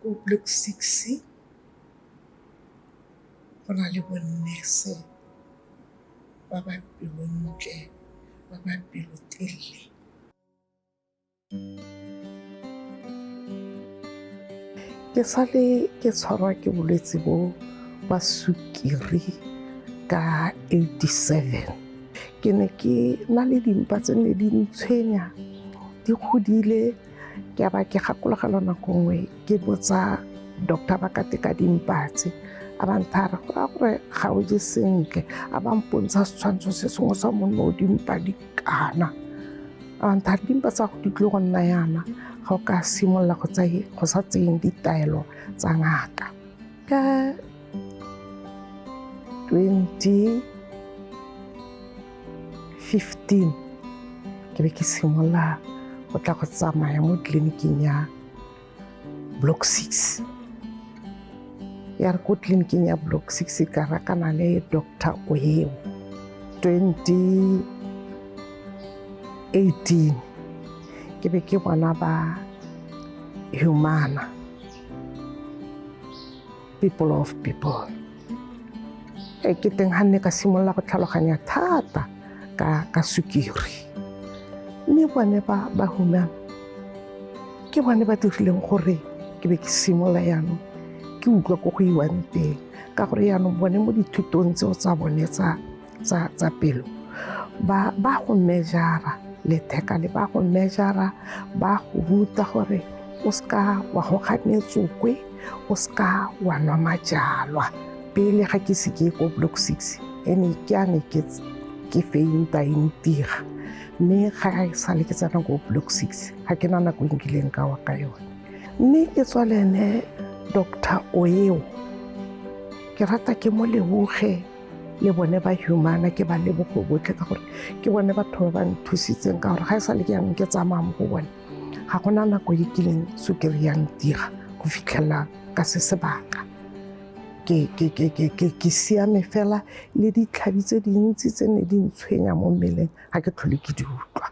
ko block 6 go na le bonnese ba ba pelontle ba ba pelotelele. Ke sale ke tshwarwa ke bolwetse bo ba sukiri ka 87. Ke ne ke na le dimpa tse ne di ntshwenya di godile ke ba ke gakologelwa nako nngwe ke botsa doctor ba ka teka dimpatse a ba nthara gore ga o je sentle a ba mpontsha setshwantsho se sengwe sa monna o dimpa di kana a ba nthara dimpa tsa go di tlile go nna yana ga o ka simolola go sa tseyeng ditaelo tsa ngaka. Ka 2015 ke be ke simolola go tla go tsamaya mo tleliniking ya block 6. Ya re ko tleliniking ya block 6 ka rakana le Dr. Oyeo. 2018 ke be ke bona ba Humana, people of people. Ke teng ga nne ka simolola go tlhaloganya thata ka sukiri. Mme bone ba Humana ke bone ba dirileng gore ke be ke simolola yaanong ke utlwa ko go iwang teng ka gore yaanong bone mo dithutong tseo tsa bone tsa pelo ba go measure letheka le ba go measure ba go ruta gore o ska wa go ga metsokwe o ska wa nwa majalwa pele ga ke se ke ko block 6 ene ke ane ke feinta intira. Mme ga e sale ke tsena ko block 6 ga ke na nako nkileng ka wa ka yone. Mme ke tswa le ene Dr. Oyeo ke rata ke mo leboge le bone ba Humana ke ba lebogo botlhe ka gore ke bone batho ba ba nthusitseng ka gore ga e sale ke yang ke tsamaya mo go bone ga gona nako e kileng sukiri ya ntira go fitlhela ka se sebaka. Ke siame fela le ditlhabi tse dintsi tse ne di ntshwenya mo mmeleng ga ke tlhole ke di utlwa.